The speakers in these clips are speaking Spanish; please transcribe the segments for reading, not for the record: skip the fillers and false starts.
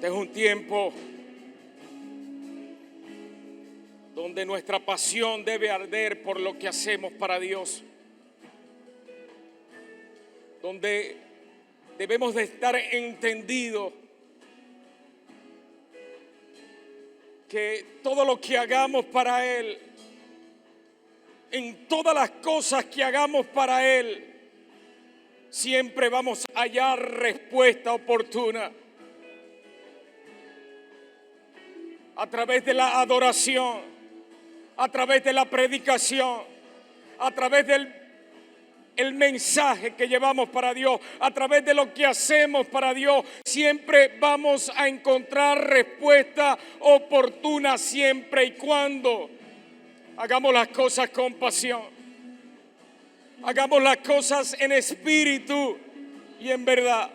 Este es un tiempo donde nuestra pasión debe arder por lo que hacemos para Dios, donde debemos de estar entendidos que todo lo que hagamos para Él, en todas las cosas que hagamos para Él, siempre vamos a hallar respuesta oportuna. A través de la adoración, a través de la predicación, a través del mensaje que llevamos para Dios, a través de lo que hacemos para Dios, siempre vamos a encontrar respuesta oportuna, siempre y cuando hagamos las cosas con pasión, hagamos las cosas en espíritu y en verdad.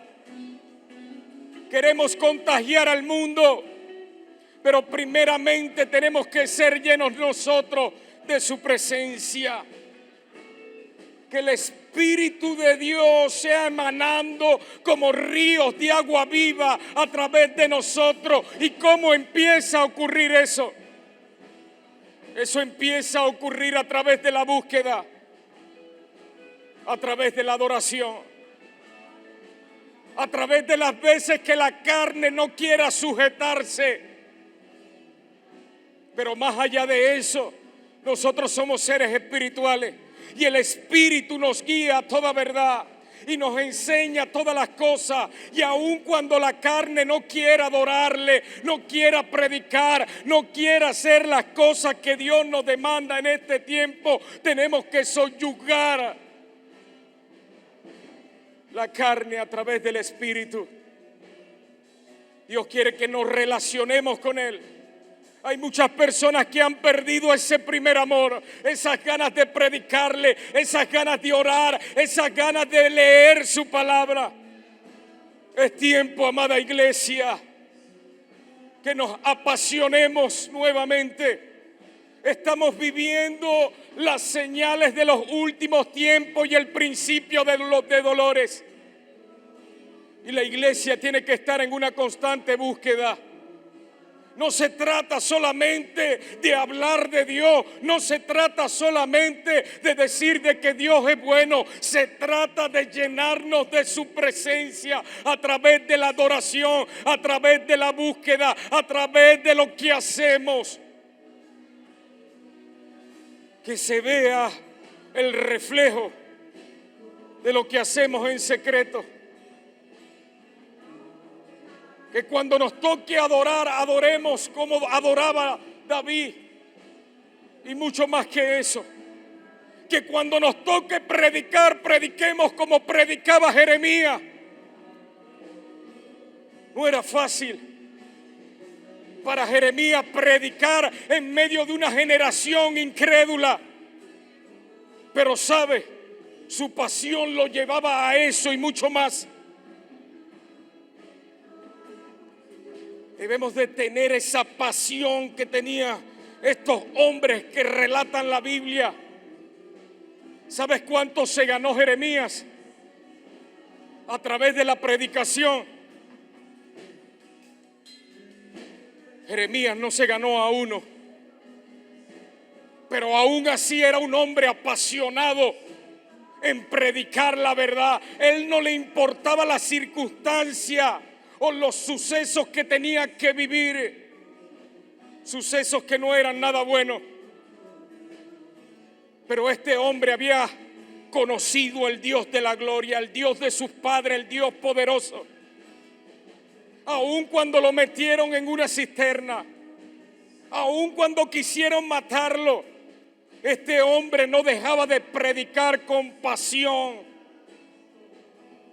Queremos contagiar al mundo, pero primeramente tenemos que ser llenos nosotros de su presencia. Que el Espíritu de Dios sea emanando como ríos de agua viva a través de nosotros. ¿Y cómo empieza a ocurrir eso? Eso empieza a ocurrir a través de la búsqueda, a través de la adoración, a través de las veces que la carne no quiera sujetarse. Pero más allá de eso, nosotros somos seres espirituales y el Espíritu nos guía a toda verdad y nos enseña todas las cosas. Y aun cuando la carne no quiera adorarle, no quiera predicar, no quiera hacer las cosas que Dios nos demanda en este tiempo, tenemos que subyugar la carne a través del Espíritu. Dios quiere que nos relacionemos con Él. Hay muchas personas que han perdido ese primer amor, esas ganas de predicarle, esas ganas de orar, esas ganas de leer su palabra. Es tiempo, amada iglesia, que nos apasionemos nuevamente. Estamos viviendo las señales de los últimos tiempos y el principio de dolores. Y la iglesia tiene que estar en una constante búsqueda. No se trata solamente de hablar de Dios, no se trata solamente de decir de que Dios es bueno, se trata de llenarnos de su presencia a través de la adoración, a través de la búsqueda, a través de lo que hacemos. Que se vea el reflejo de lo que hacemos en secreto. Que cuando nos toque adorar, adoremos como adoraba David. Y mucho más que eso. Que cuando nos toque predicar, prediquemos como predicaba Jeremías. No era fácil para Jeremías predicar en medio de una generación incrédula. Pero sabe, su pasión lo llevaba a eso y mucho más. Debemos de tener esa pasión que tenía estos hombres que relatan la Biblia. ¿Sabes cuánto se ganó Jeremías? A través de la predicación. Jeremías no se ganó a uno, pero aún así era un hombre apasionado en predicar la verdad. Él no le importaba la circunstancia o los sucesos que tenía que vivir, sucesos que no eran nada buenos. Pero este hombre había conocido el Dios de la gloria, el Dios de sus padres, el Dios poderoso. Aun cuando lo metieron en una cisterna, aun cuando quisieron matarlo, este hombre no dejaba de predicar con pasión.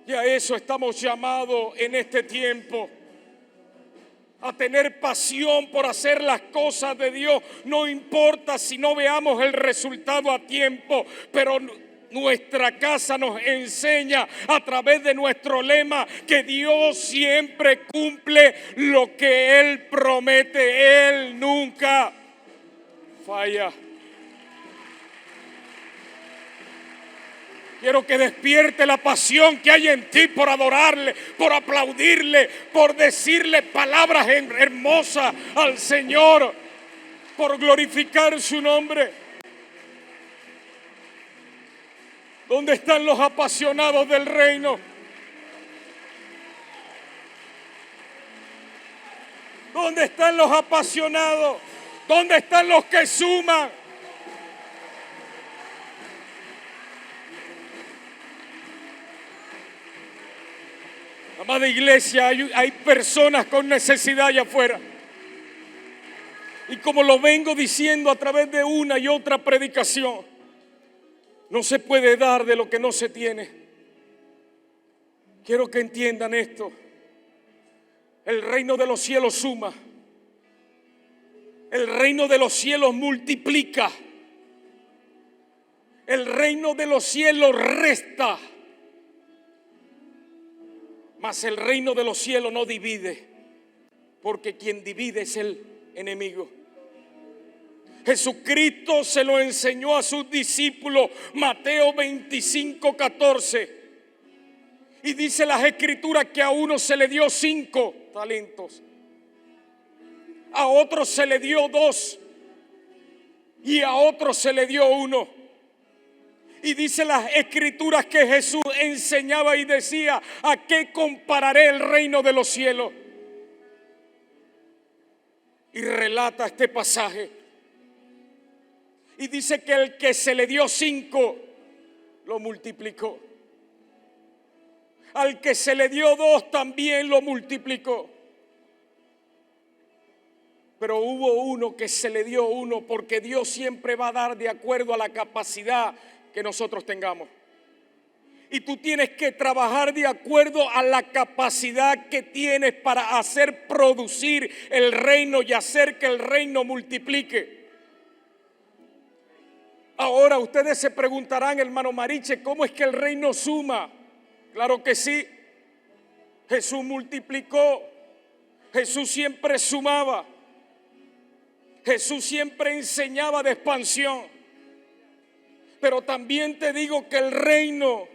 Y a eso estamos llamados en este tiempo, a tener pasión por hacer las cosas de Dios. No importa si no veamos el resultado a tiempo, pero nuestra casa nos enseña a través de nuestro lema que Dios siempre cumple lo que Él promete. Él nunca falla. Quiero que despierte la pasión que hay en ti por adorarle, por aplaudirle, por decirle palabras hermosas al Señor, por glorificar su nombre. ¿Dónde están los apasionados del reino? ¿Dónde están los apasionados? ¿Dónde están los que suman? Amada iglesia, hay personas con necesidad allá afuera. Y como lo vengo diciendo a través de una y otra predicación, no se puede dar de lo que no se tiene. Quiero que entiendan esto. El reino de los cielos suma. El reino de los cielos multiplica. El reino de los cielos resta. Mas el reino de los cielos no divide, porque quien divide es el enemigo. Jesucristo se lo enseñó a sus discípulos, Mateo 25:14. Y dice las escrituras que a uno se le dio 5 talentos, a otro se le dio 2 y a otro se le dio 1. Y dice las escrituras que Jesús enseñaba y decía: ¿a qué compararé el reino de los cielos? Y relata este pasaje. Y dice que el que se le dio 5 lo multiplicó. Al que se le dio 2 también lo multiplicó. Pero hubo uno que se le dio 1, porque Dios siempre va a dar de acuerdo a la capacidad que nosotros tengamos. Y tú tienes que trabajar de acuerdo a la capacidad que tienes para hacer producir el reino y hacer que el reino multiplique. Ahora ustedes se preguntarán, hermano Mariche, ¿cómo es que el reino suma? Claro que sí. Jesús multiplicó. Jesús siempre sumaba. Jesús siempre enseñaba de expansión. Pero también te digo que el reino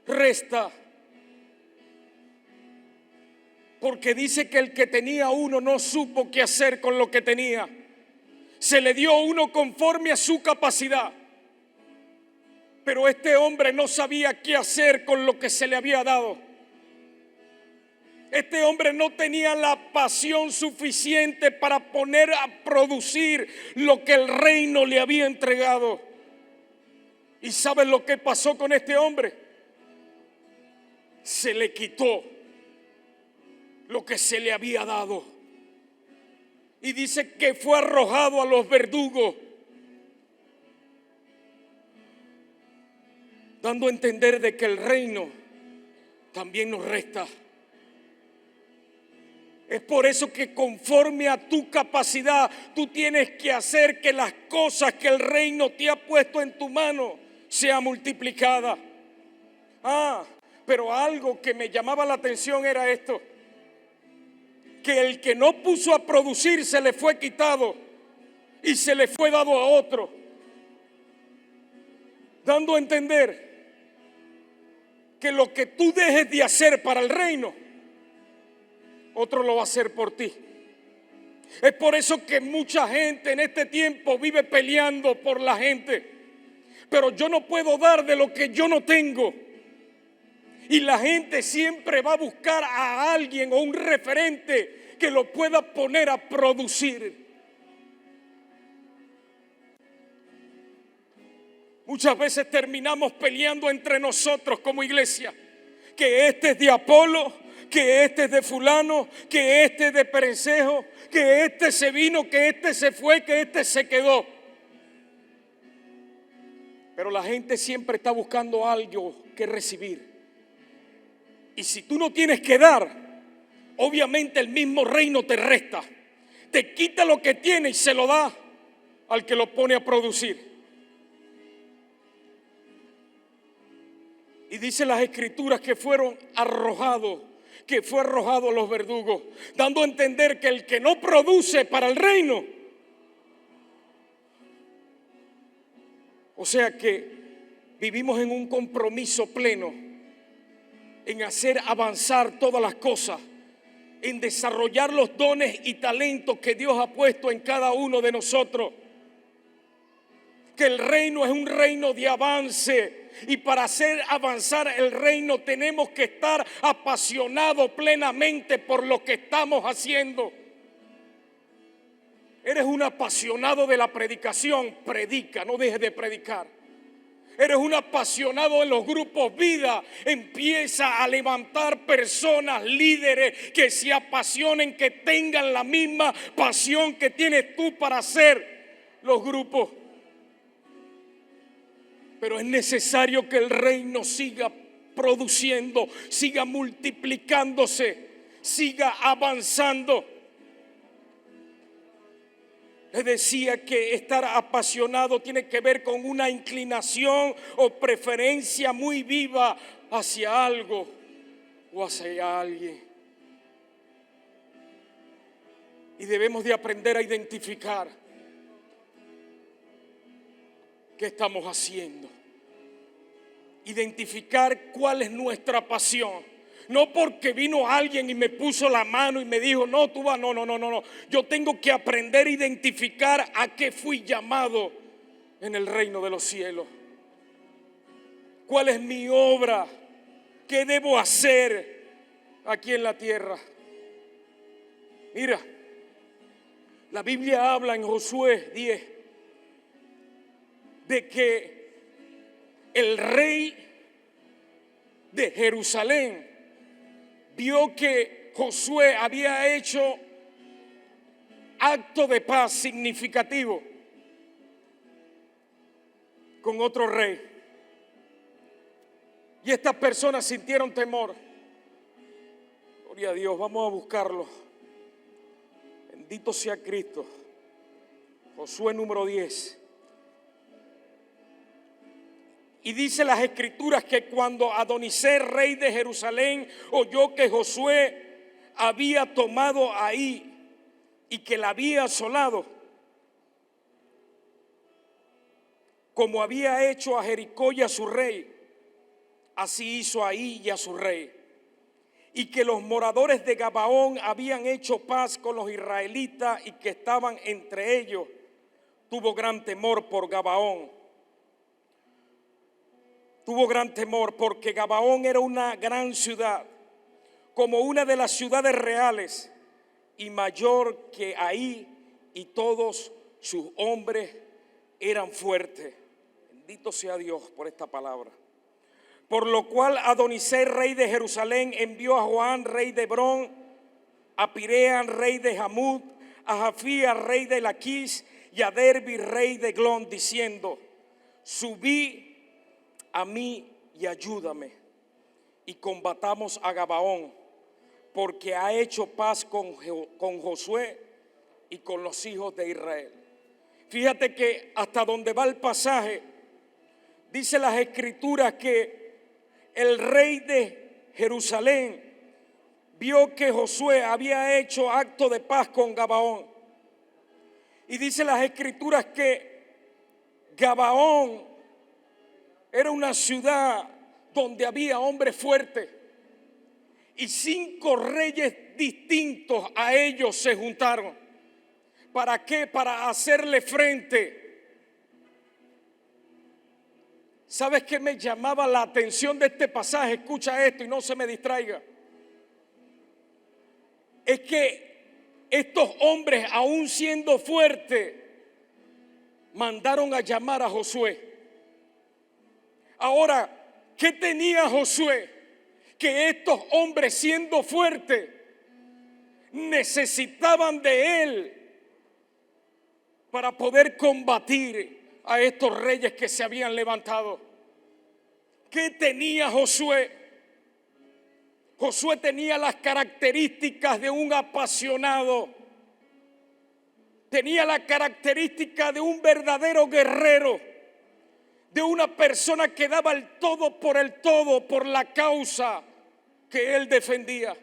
resta. Porque dice que el que tenía 1 no supo qué hacer con lo que tenía. Se le dio 1 conforme a su capacidad. Pero este hombre no sabía qué hacer con lo que se le había dado. Este hombre no tenía la pasión suficiente para poner a producir lo que el reino le había entregado. ¿Y sabes lo que pasó con este hombre? Se le quitó lo que se le había dado. Y dice que fue arrojado a los verdugos, dando a entender de que el reino también nos resta. Es por eso que conforme a tu capacidad, tú tienes que hacer que las cosas que el reino te ha puesto en tu mano sea multiplicada. Pero algo que me llamaba la atención era esto: que el que no puso a producir se le fue quitado y se le fue dado a otro, dando a entender que lo que tú dejes de hacer para el reino, otro lo va a hacer por ti. Es por eso que mucha gente en este tiempo vive peleando por la gente. Pero yo no puedo dar de lo que yo no tengo. Y la gente siempre va a buscar a alguien o un referente que lo pueda poner a producir. Muchas veces terminamos peleando entre nosotros como iglesia. Que este es de Apolo, que este es de fulano, que este es de Perencejo, que este se vino, que este se fue, que este se quedó. Pero la gente siempre está buscando algo que recibir. Y si tú no tienes que dar, obviamente el mismo reino te resta. Te quita lo que tiene y se lo da al que lo pone a producir. Y dice las escrituras que fueron arrojados, que fue arrojado a los verdugos, dando a entender que el que no produce para el reino, o sea que vivimos en un compromiso pleno en hacer avanzar todas las cosas, en desarrollar los dones y talentos que Dios ha puesto en cada uno de nosotros. Que el reino es un reino de avance, y para hacer avanzar el reino tenemos que estar apasionados plenamente por lo que estamos haciendo. Eres un apasionado de la predicación, predica, no dejes de predicar. Eres un apasionado de los grupos vida, empieza a levantar personas, líderes que se apasionen, que tengan la misma pasión que tienes tú para hacer los grupos. Pero es necesario que el reino siga produciendo, siga multiplicándose, siga avanzando. Les decía que estar apasionado tiene que ver con una inclinación o preferencia muy viva hacia algo o hacia alguien. Y debemos de aprender a identificar qué estamos haciendo. Identificar cuál es nuestra pasión. No porque vino alguien y me puso la mano y me dijo, no, tú vas, no. Yo tengo que aprender a identificar a qué fui llamado en el reino de los cielos. ¿Cuál es mi obra? ¿Qué debo hacer aquí en la tierra? Mira, la Biblia habla en Josué 10 de que el rey de Jerusalén vio que Josué había hecho acto de paz significativo con otro rey. Y estas personas sintieron temor. Gloria a Dios, vamos a buscarlo. Bendito sea Cristo. Josué número 10. Y dice las escrituras que cuando Adonicé, rey de Jerusalén, oyó que Josué había tomado ahí y que la había asolado, como había hecho a Jericó y a su rey, así hizo ahí y a su rey. Y que los moradores de Gabaón habían hecho paz con los israelitas y que estaban entre ellos, tuvo gran temor por Gabaón. Tuvo gran temor porque Gabaón era una gran ciudad, como una de las ciudades reales, y mayor que ahí, y todos sus hombres eran fuertes. Bendito sea Dios por esta palabra. Por lo cual Adonicé, rey de Jerusalén, envió a Joán, rey de Hebrón, a Pirean, rey de Jamud, a Jafía, rey de Laquis, y a Derbi, rey de Glón, diciendo: subí a mí y ayúdame, y combatamos a Gabaón, porque ha hecho paz con Josué y con los hijos de Israel. Fíjate que hasta donde va el pasaje, dice las escrituras que el rey de Jerusalén vio que Josué había hecho acto de paz con Gabaón. Y dice las escrituras que Gabaón era una ciudad donde había hombres fuertes, y 5 reyes distintos a ellos se juntaron. ¿Para qué? Para hacerle frente. ¿Sabes qué me llamaba la atención de este pasaje? Escucha esto y no se me distraiga. Es que estos hombres, aún siendo fuertes, mandaron a llamar a Josué. Ahora, ¿qué tenía Josué? Que estos hombres, siendo fuertes, necesitaban de él para poder combatir a estos reyes que se habían levantado. ¿Qué tenía Josué? Josué tenía las características de un apasionado. Tenía la característica de un verdadero guerrero, de una persona que daba el todo por la causa que él defendía.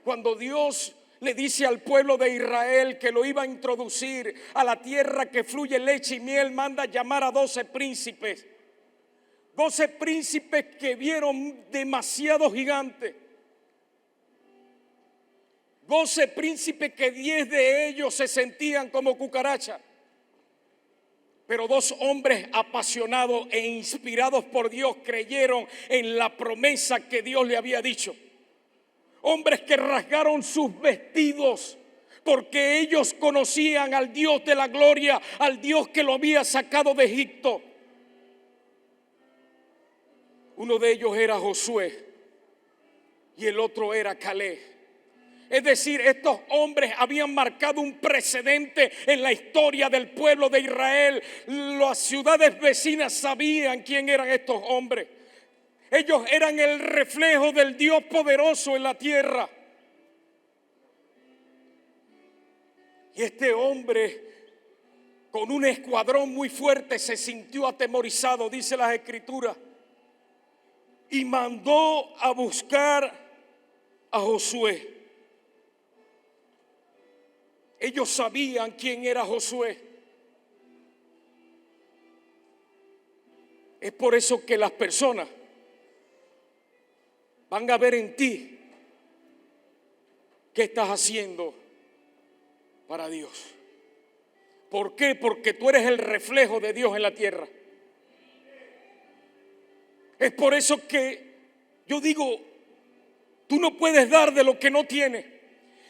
Cuando Dios le dice al pueblo de Israel que lo iba a introducir a la tierra que fluye leche y miel, manda llamar a 12 príncipes 12 príncipes que vieron demasiado gigantes. 12 príncipes que 10 de ellos se sentían como cucarachas. Pero 2 hombres apasionados e inspirados por Dios creyeron en la promesa que Dios le había dicho. Hombres que rasgaron sus vestidos porque ellos conocían al Dios de la gloria, al Dios que lo había sacado de Egipto. Uno de ellos era Josué y el otro era Caleb. Es decir, estos hombres habían marcado un precedente en la historia del pueblo de Israel. Las ciudades vecinas sabían quién eran estos hombres. Ellos eran el reflejo del Dios poderoso en la tierra. Y este hombre, con un escuadrón muy fuerte, se sintió atemorizado, dice las Escrituras, y mandó a buscar a Josué. Ellos sabían quién era Josué. Es por eso que las personas van a ver en ti qué estás haciendo para Dios. ¿Por qué? Porque tú eres el reflejo de Dios en la tierra. Es por eso que yo digo, tú no puedes dar de lo que no tienes.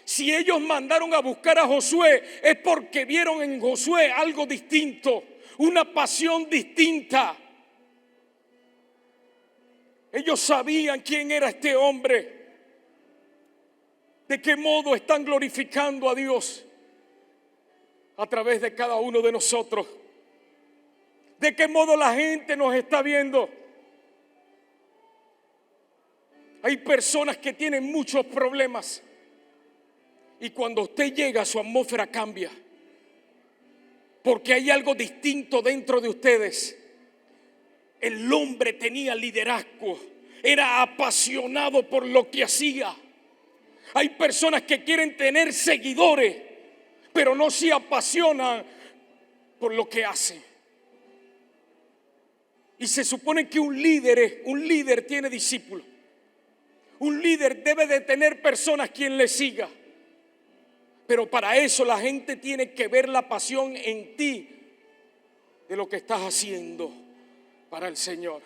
Si ellos mandaron a buscar a Josué, es porque vieron en Josué algo distinto, una pasión distinta. Ellos sabían quién era este hombre, de qué modo están glorificando a Dios a través de cada uno de nosotros, de qué modo la gente nos está viendo. Hay personas que tienen muchos problemas. Y cuando usted llega, su atmósfera cambia. Porque hay algo distinto dentro de ustedes. El hombre tenía liderazgo. Era apasionado por lo que hacía. Hay personas que quieren tener seguidores, pero no se apasionan por lo que hacen. Y se supone que un líder tiene discípulos. Un líder debe de tener personas quien le siga. Pero para eso la gente tiene que ver la pasión en ti de lo que estás haciendo para el Señor.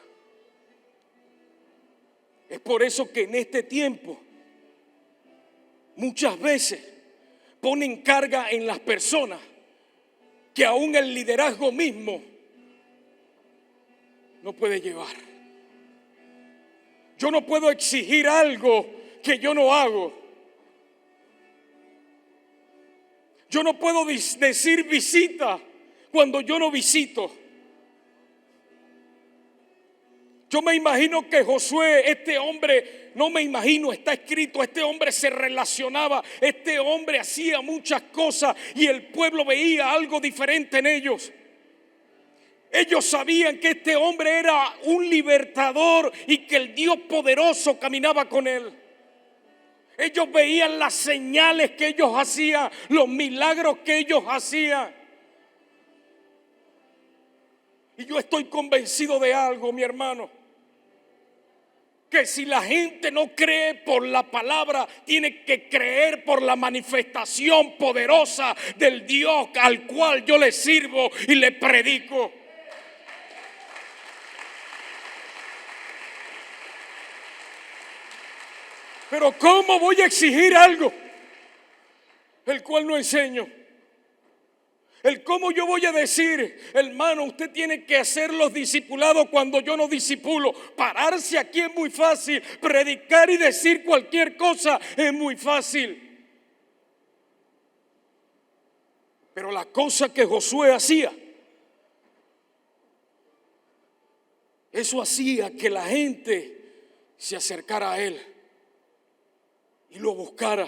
Es por eso que en este tiempo muchas veces ponen carga en las personas que aún el liderazgo mismo no puede llevar. Yo no puedo exigir algo que yo no hago. Yo no puedo decir visita cuando yo no visito. Yo me imagino que Josué, este hombre, no me imagino, está escrito, este hombre se relacionaba, este hombre hacía muchas cosas y el pueblo veía algo diferente en ellos. Ellos sabían que este hombre era un libertador y que el Dios poderoso caminaba con él. Ellos veían las señales que ellos hacían, los milagros que ellos hacían. Y yo estoy convencido de algo, mi hermano, que si la gente no cree por la palabra, tiene que creer por la manifestación poderosa del Dios al cual yo le sirvo y le predico. Pero ¿cómo voy a exigir algo el cual no enseño? El cómo yo voy a decir, hermano, usted tiene que hacer los discipulados cuando yo no discipulo. Pararse aquí es muy fácil, predicar y decir cualquier cosa es muy fácil. Pero la cosa que Josué hacía, eso hacía que la gente se acercara a él y lo buscara.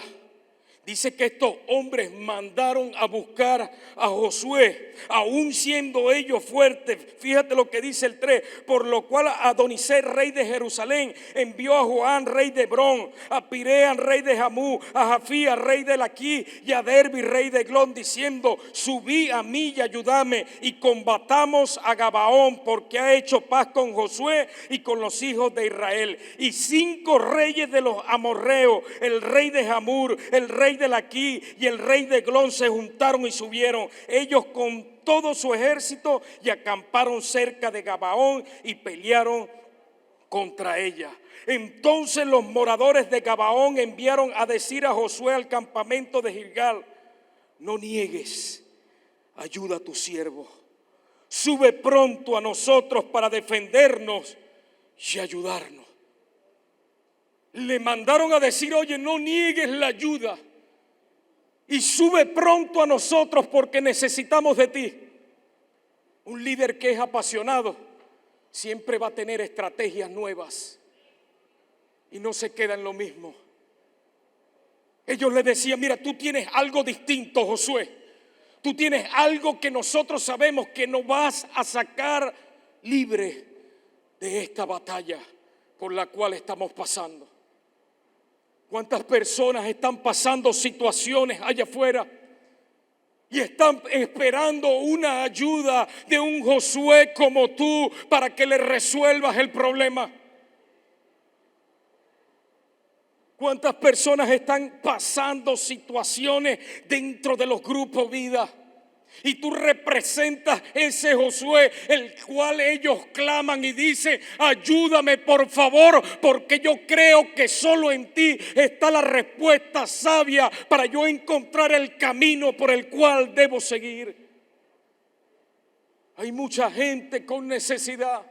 Dice que estos hombres mandaron a buscar a Josué, aún siendo ellos fuertes. Fíjate lo que dice el 3. Por lo cual Adonisé, rey de Jerusalén, envió a Joán, rey de Hebrón, a Pirean, rey de Jamú, a Jafía, rey de Laquí, y a Derbi, rey de Glón, diciendo: subí a mí y ayúdame, y combatamos a Gabaón, porque ha hecho paz con Josué y con los hijos de Israel. Y 5 reyes de los amorreos, el rey de Jamur, el rey de Laquí y el rey de Glón, se juntaron y subieron ellos con todo su ejército y acamparon cerca de Gabaón y pelearon contra ella. Entonces los moradores de Gabaón enviaron a decir a Josué al campamento de Gilgal: no niegues ayuda a tu siervo, sube pronto a nosotros para defendernos y ayudarnos. Le mandaron a decir: oye, no niegues la ayuda y sube pronto a nosotros porque necesitamos de ti. Un líder que es apasionado siempre va a tener estrategias nuevas y no se queda en lo mismo. Ellos le decían: mira, tú tienes algo distinto, Josué. Tú tienes algo que nosotros sabemos que nos vas a sacar libre de esta batalla por la cual estamos pasando. ¿Cuántas personas están pasando situaciones allá afuera y están esperando una ayuda de un Josué como tú para que le resuelvas el problema? ¿Cuántas personas están pasando situaciones dentro de los grupos vida? Y tú representas ese Josué, el cual ellos claman y dicen: ayúdame por favor, porque yo creo que solo en ti está la respuesta sabia para yo encontrar el camino por el cual debo seguir. Hay mucha gente con necesidad.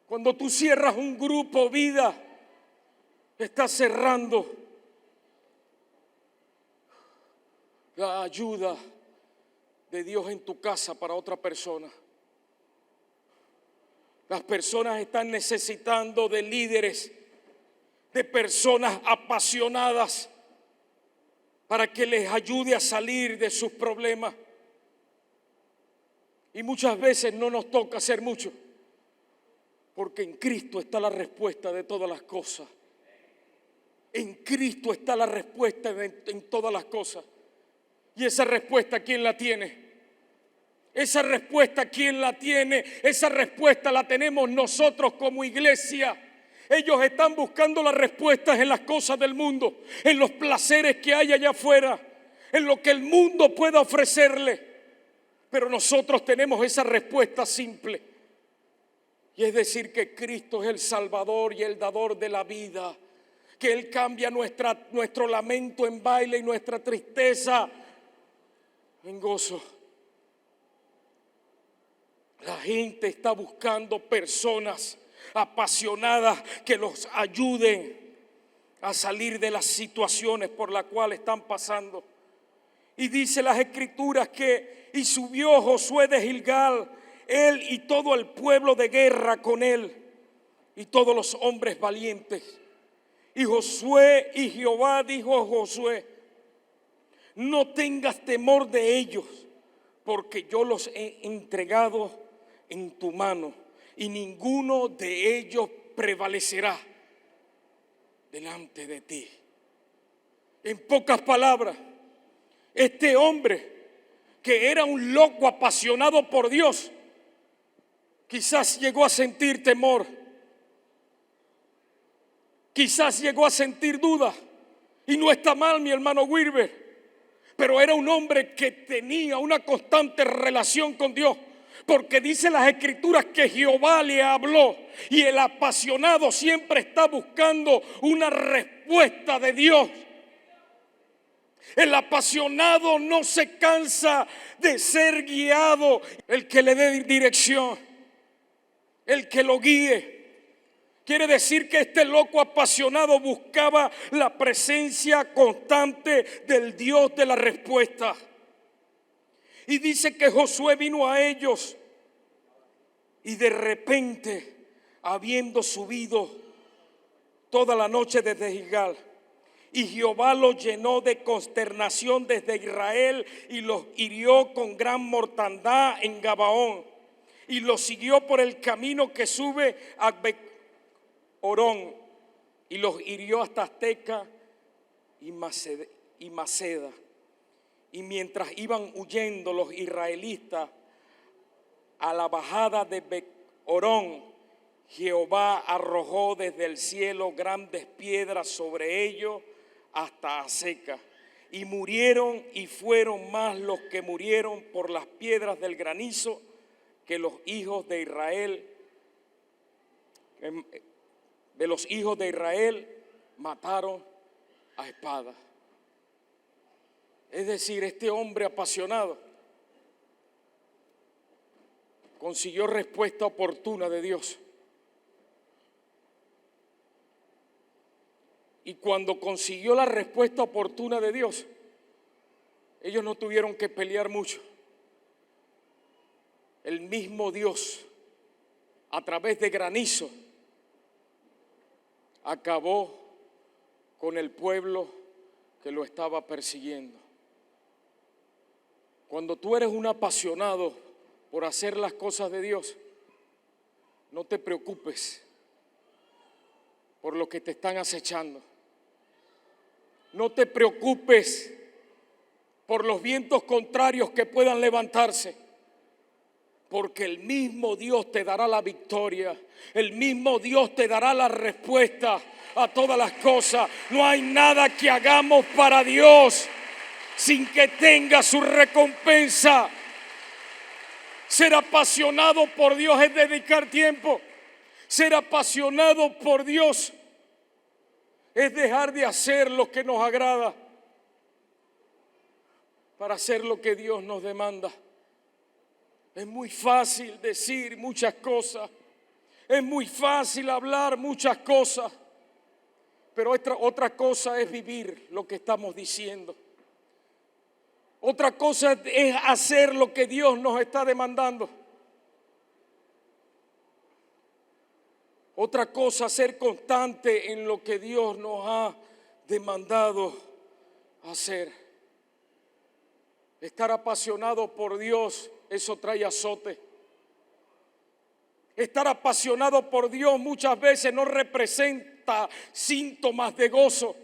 Cuando tú cierras un grupo vida, estás cerrando la ayuda de Dios en tu casa para otra persona. Las personas están necesitando de líderes, de personas apasionadas para que les ayude a salir de sus problemas. Y muchas veces no nos toca hacer mucho, porque en Cristo está la respuesta de todas las cosas. En Cristo está la respuesta en todas las cosas. Y esa respuesta, ¿quién la tiene? Esa respuesta, ¿quién la tiene? Esa respuesta la tenemos nosotros como iglesia. Ellos están buscando las respuestas en las cosas del mundo, en los placeres que hay allá afuera, en lo que el mundo pueda ofrecerle. Pero nosotros tenemos esa respuesta simple. Y es decir que Cristo es el Salvador y el dador de la vida. Que Él cambia nuestro lamento en baile y nuestra tristeza en gozo. La gente está buscando personas apasionadas que los ayuden a salir de las situaciones por las cuales están pasando. Y dice las Escrituras que y subió Josué de Gilgal, él y todo el pueblo de guerra con él, y todos los hombres valientes. Y Josué y Jehová dijo a Josué: no tengas temor de ellos, porque yo los he entregado en tu mano, y ninguno de ellos prevalecerá delante de ti. En pocas palabras, este hombre que era un loco apasionado por Dios, quizás llegó a sentir temor, quizás llegó a sentir duda, y no está mal, mi hermano Wilber, pero era un hombre que tenía una constante relación con Dios, porque dice las Escrituras que Jehová le habló, y el apasionado siempre está buscando una respuesta de Dios. El apasionado no se cansa de ser guiado, el que le dé dirección, el que lo guíe. Quiere decir que este loco apasionado buscaba la presencia constante del Dios de la respuesta. Y dice que Josué vino a ellos y de repente, habiendo subido toda la noche desde Gilgal Y Jehová los llenó de consternación desde Israel y los hirió con gran mortandad en Gabaón. Y los siguió por el camino que sube a Orón y los hirió hasta Azteca y Maceda. Y mientras iban huyendo los israelitas a la bajada de Orón, Jehová arrojó desde el cielo grandes piedras sobre ellos hasta Azeca, y murieron, y fueron más los que murieron por las piedras del granizo que los hijos de Israel. De los hijos de Israel mataron a espada. Es decir, este hombre apasionado consiguió respuesta oportuna de Dios. Y cuando consiguió la respuesta oportuna de Dios, ellos no tuvieron que pelear mucho. El mismo Dios, a través de granizo, acabó con el pueblo que lo estaba persiguiendo. Cuando tú eres un apasionado por hacer las cosas de Dios, no te preocupes por lo que te están acechando. No te preocupes por los vientos contrarios que puedan levantarse, porque el mismo Dios te dará la victoria. El mismo Dios te dará la respuesta a todas las cosas. No hay nada que hagamos para Dios sin que tenga su recompensa. Ser apasionado por Dios es dedicar tiempo. Ser apasionado por Dios es dejar de hacer lo que nos agrada para hacer lo que Dios nos demanda. Es muy fácil decir muchas cosas, es muy fácil hablar muchas cosas, pero otra cosa es vivir lo que estamos diciendo. Otra cosa es hacer lo que Dios nos está demandando. Otra cosa, ser constante en lo que Dios nos ha demandado hacer. Estar apasionado por Dios, eso trae azote. Estar apasionado por Dios muchas veces no representa síntomas de gozo.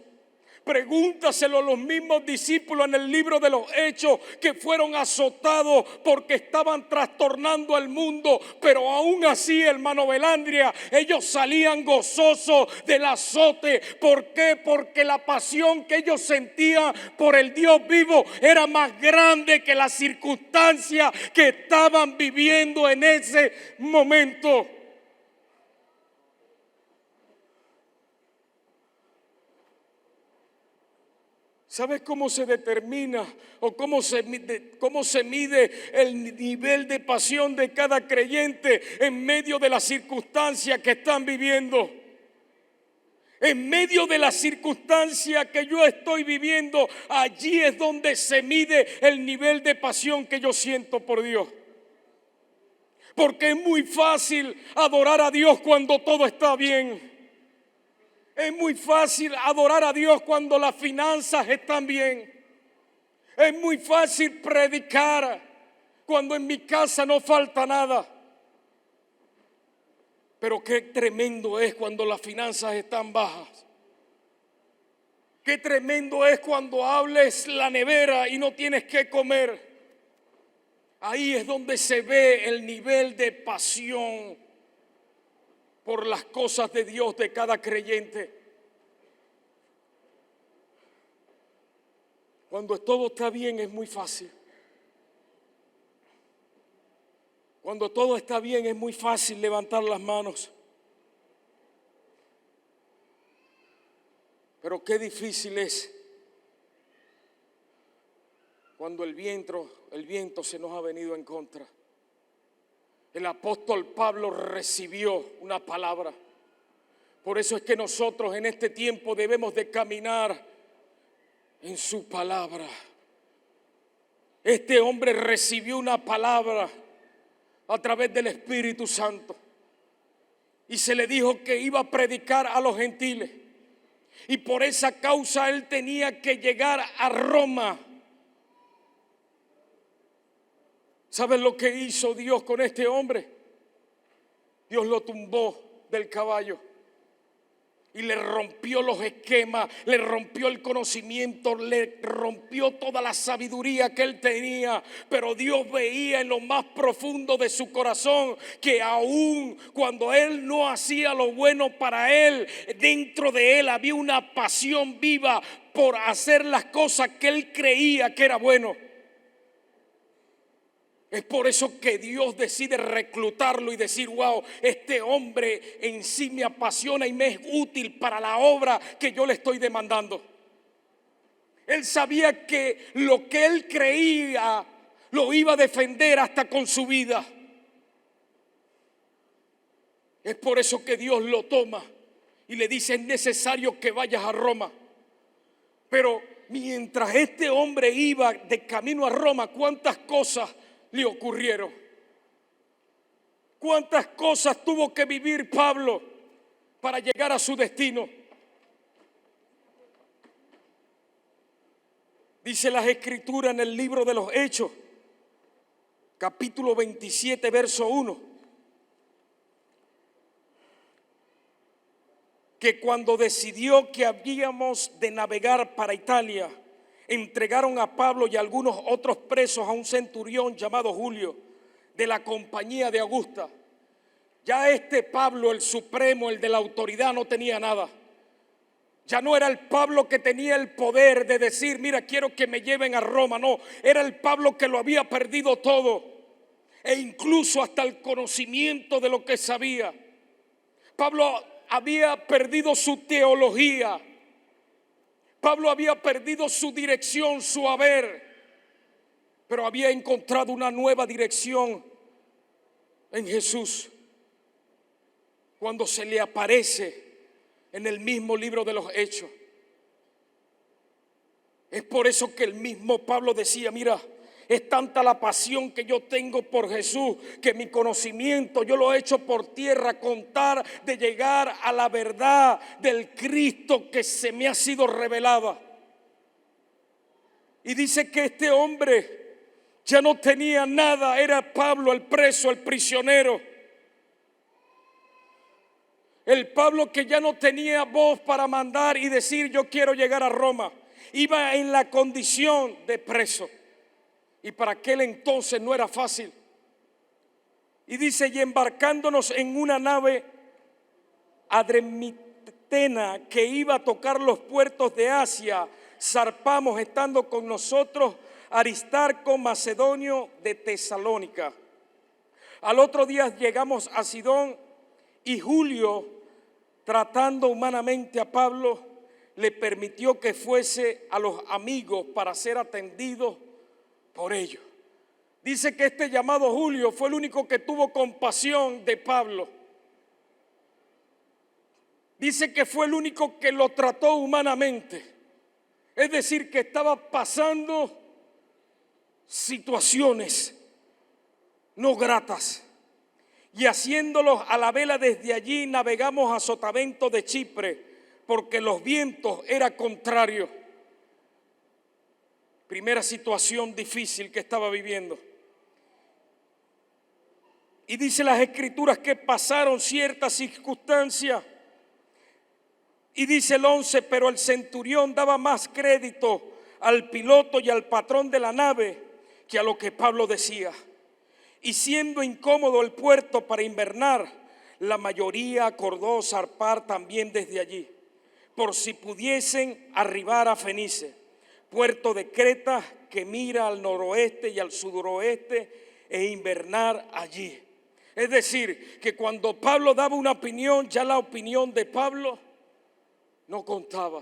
Pregúntaselo a los mismos discípulos en el libro de los Hechos, que fueron azotados porque estaban trastornando al mundo, pero aún así, hermano Belandria, ellos salían gozosos del azote. ¿Por qué? Porque la pasión que ellos sentían por el Dios vivo era más grande que las circunstancias que estaban viviendo en ese momento. ¿Sabes cómo se determina o cómo se mide el nivel de pasión de cada creyente en medio de las circunstancias que están viviendo? En medio de las circunstancias que yo estoy viviendo, allí es donde se mide el nivel de pasión que yo siento por Dios. Porque es muy fácil adorar a Dios cuando todo está bien. Es muy fácil adorar a Dios cuando las finanzas están bien. Es muy fácil predicar cuando en mi casa no falta nada. Pero qué tremendo es cuando las finanzas están bajas. Qué tremendo es cuando hables la nevera y no tienes que comer. Ahí es donde se ve el nivel de pasión por las cosas de Dios de cada creyente. Cuando todo está bien es muy fácil. Cuando todo está bien es muy fácil levantar las manos. Pero qué difícil es cuando el viento se nos ha venido en contra. El apóstol Pablo recibió una palabra. Por eso es que nosotros en este tiempo debemos de caminar en su palabra. Este hombre recibió una palabra a través del Espíritu Santo y se le dijo que iba a predicar a los gentiles. Y por esa causa él tenía que llegar a Roma. ¿Saben lo que hizo Dios con este hombre? Dios lo tumbó del caballo y le rompió los esquemas, le rompió el conocimiento, le rompió toda la sabiduría que él tenía. Pero Dios veía en lo más profundo de su corazón que aún cuando él no hacía lo bueno para él, dentro de él había una pasión viva por hacer las cosas que él creía que era bueno. Es por eso que Dios decide reclutarlo y decir: wow, este hombre en sí me apasiona y me es útil para la obra que yo le estoy demandando. Él sabía que lo que él creía lo iba a defender hasta con su vida. Es por eso que Dios lo toma y le dice: es necesario que vayas a Roma. Pero mientras este hombre iba de camino a Roma, ¿cuántas cosas le ocurrieron? ¿Cuántas cosas tuvo que vivir Pablo para llegar a su destino? Dice las Escrituras en el libro de los Hechos, capítulo 27, verso 1, que cuando decidió que habíamos de navegar para Italia, entregaron a Pablo y algunos otros presos a un centurión llamado Julio, de la compañía de Augusta. Ya este Pablo, el supremo, el de la autoridad, no tenía nada. Ya no era el Pablo que tenía el poder de decir: mira, quiero que me lleven a Roma. No, era el Pablo que lo había perdido todo, e incluso hasta el conocimiento de lo que sabía. Pablo había perdido su teología. Pablo había perdido su dirección, su haber, pero había encontrado una nueva dirección en Jesús. Cuando se le aparece en el mismo libro de los Hechos. Es por eso que el mismo Pablo decía: mira, es tanta la pasión que yo tengo por Jesús, que mi conocimiento yo lo he hecho por tierra, contar de llegar a la verdad del Cristo que se me ha sido revelada. Y dice que este hombre ya no tenía nada, era Pablo el preso, el prisionero. El Pablo que ya no tenía voz para mandar y decir: yo quiero llegar a Roma. Iba en la condición de preso. Y para aquel entonces no era fácil. Y dice: y embarcándonos en una nave adremitena que iba a tocar los puertos de Asia, zarpamos, estando con nosotros Aristarco, macedonio de Tesalónica. Al otro día llegamos a Sidón, y Julio, tratando humanamente a Pablo, le permitió que fuese a los amigos para ser atendido por ellos. Dice que este llamado Julio fue el único que tuvo compasión de Pablo. Dice que fue el único que lo trató humanamente. Es decir, que estaba pasando situaciones no gratas. Y haciéndolos a la vela desde allí, navegamos a Sotavento de Chipre, porque los vientos eran contrarios. Primera situación difícil que estaba viviendo. Y dice las Escrituras que pasaron ciertas circunstancias. Y dice el 11: pero el centurión daba más crédito al piloto y al patrón de la nave que a lo que Pablo decía. Y siendo incómodo el puerto para invernar, la mayoría acordó zarpar también desde allí, por si pudiesen arribar a Fenice, puerto de Creta que mira al noroeste y al suroeste, e invernar allí. Es decir, que cuando Pablo daba una opinión, ya la opinión de Pablo no contaba.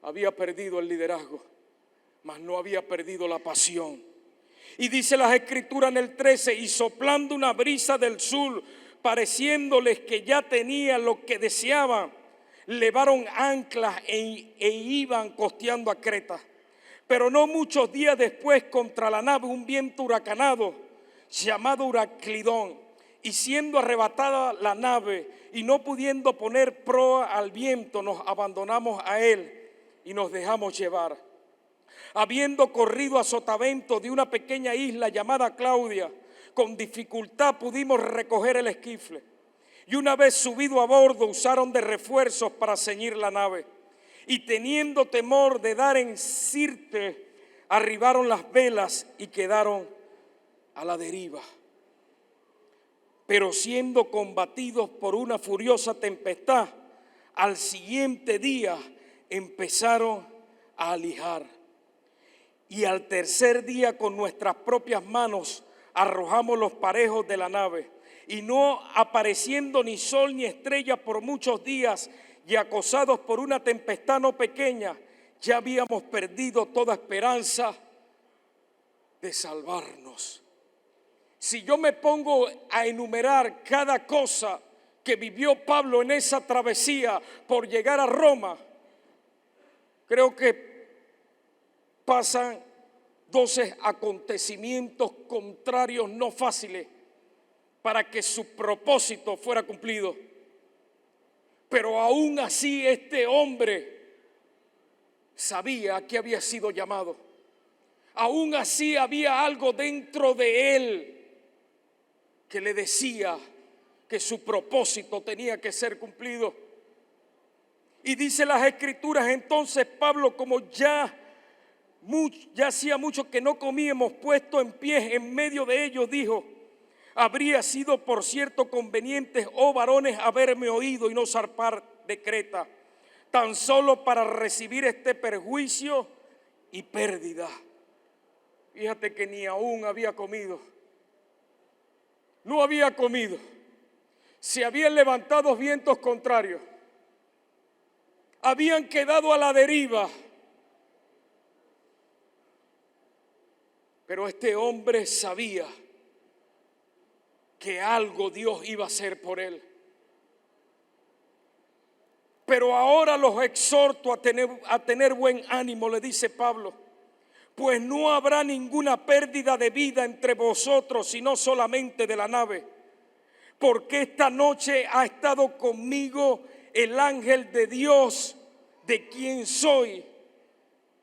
Había perdido el liderazgo, mas no había perdido la pasión. Y dice las Escrituras en el 13: y soplando una brisa del sur, pareciéndoles que ya tenían lo que deseaban, levaron anclas e iban costeando a Creta. Pero no muchos días después, contra la nave un viento huracanado llamado Huraclidón, y siendo arrebatada la nave, y no pudiendo poner proa al viento, nos abandonamos a él y nos dejamos llevar. Habiendo corrido a sotavento de una pequeña isla llamada Claudia, con dificultad pudimos recoger el esquifle. Y una vez subido a bordo, usaron de refuerzos para ceñir la nave. Y teniendo temor de dar en Sirte, arribaron las velas y quedaron a la deriva. Pero siendo combatidos por una furiosa tempestad, al siguiente día empezaron a alijar. Y al tercer día con nuestras propias manos arrojamos los parejos de la nave. Y no apareciendo ni sol ni estrella por muchos días, y acosados por una tempestad no pequeña, ya habíamos perdido toda esperanza de salvarnos. Si yo me pongo a enumerar cada cosa que vivió Pablo en esa travesía por llegar a Roma, creo que pasan 12 acontecimientos contrarios no fáciles para que su propósito fuera cumplido. Pero aún así este hombre sabía a qué había sido llamado. Aún así había algo dentro de él que le decía que su propósito tenía que ser cumplido. Y dice las Escrituras, entonces Pablo, como ya hacía mucho que no comíamos, puesto en pie en medio de ellos, dijo: habría sido por cierto conveniente, oh varones, haberme oído y no zarpar de Creta, tan solo para recibir este perjuicio y pérdida. Fíjate que ni aún había comido. No había comido. Se habían levantado vientos contrarios. Habían quedado a la deriva. Pero este hombre sabía que algo Dios iba a hacer por él. Pero ahora los exhorto a tener buen ánimo, le dice Pablo, pues no habrá ninguna pérdida de vida entre vosotros, sino solamente de la nave. Porque esta noche ha estado conmigo el ángel de Dios, de quien soy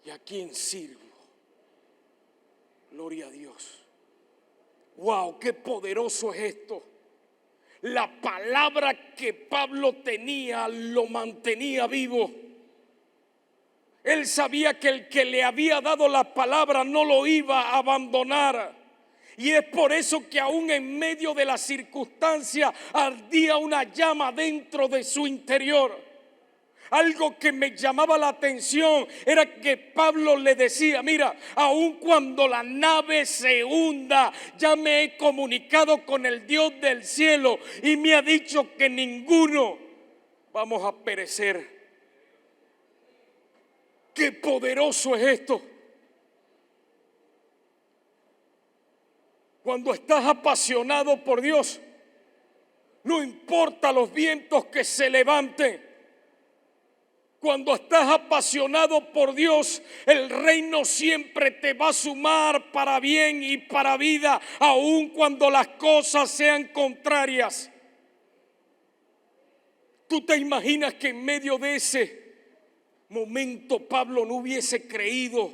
y a quien sirvo. Gloria a Dios. Wow, qué poderoso es esto. La palabra que Pablo tenía lo mantenía vivo. Él sabía que el que le había dado la palabra no lo iba a abandonar. Y es por eso que aún en medio de la circunstancia ardía una llama dentro de su interior. Algo que me llamaba la atención era que Pablo le decía: mira, aun cuando la nave se hunda, ya me he comunicado con el Dios del cielo y me ha dicho que ninguno vamos a perecer. ¡Qué poderoso es esto! Cuando estás apasionado por Dios, no importa los vientos que se levanten. Cuando estás apasionado por Dios, el reino siempre te va a sumar para bien y para vida, aun cuando las cosas sean contrarias. ¿Tú te imaginas que en medio de ese momento Pablo no hubiese creído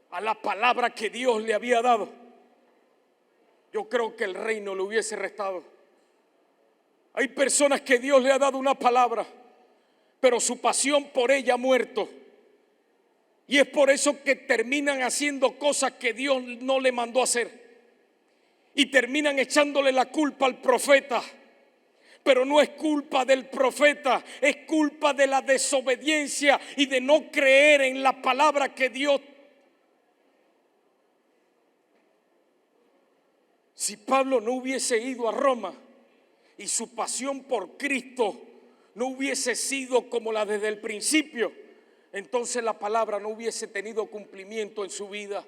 a la palabra que Dios le había dado? Yo creo que el reino le hubiese restado. Hay personas que Dios le ha dado una palabra, pero su pasión por ella ha muerto. Y es por eso que terminan haciendo cosas que Dios no le mandó a hacer. Y terminan echándole la culpa al profeta. Pero no es culpa del profeta, es culpa de la desobediencia y de no creer en la palabra que Dios. Si Pablo no hubiese ido a Roma y su pasión por Cristo no hubiese sido como la desde el principio, entonces la palabra no hubiese tenido cumplimiento en su vida.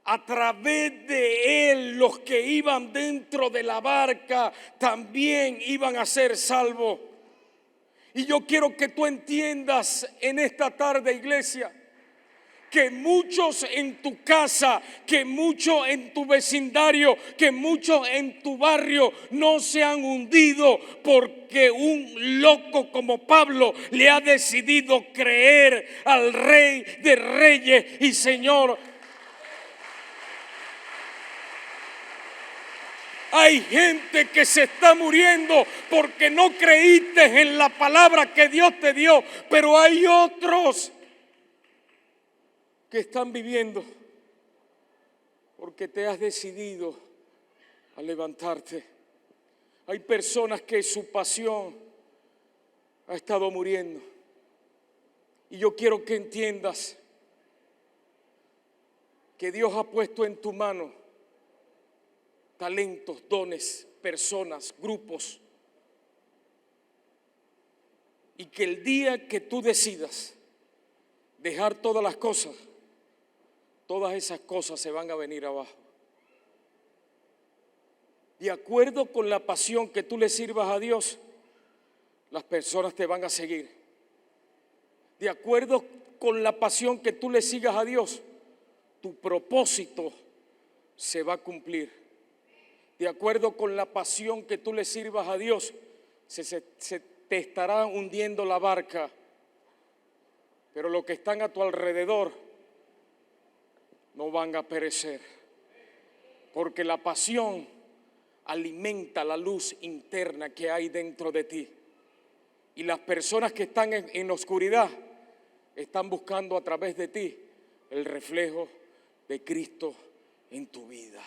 A través de él, los que iban dentro de la barca también iban a ser salvos. Y yo quiero que tú entiendas en esta tarde, iglesia, que muchos en tu casa, que muchos en tu vecindario, que muchos en tu barrio no se han hundido porque un loco como Pablo le ha decidido creer al Rey de Reyes y Señor. Hay gente que se está muriendo porque no creíste en la palabra que Dios te dio, pero hay otros que están viviendo porque te has decidido a levantarte. Hay personas que su pasión ha estado muriendo. Y yo quiero que entiendas que Dios ha puesto en tu mano talentos, dones, personas, grupos. Y que el día que tú decidas dejar todas las cosas, todas esas cosas se van a venir abajo. De acuerdo con la pasión que tú le sirvas a Dios, las personas te van a seguir. De acuerdo con la pasión que tú le sigas a Dios, tu propósito se va a cumplir. De acuerdo con la pasión que tú le sirvas a Dios, se te estará hundiendo la barca. Pero los que están a tu alrededor no van a perecer. Porque la pasión alimenta la luz interna que hay dentro de ti. Y las personas que están en la oscuridad están buscando a través de ti el reflejo de Cristo en tu vida.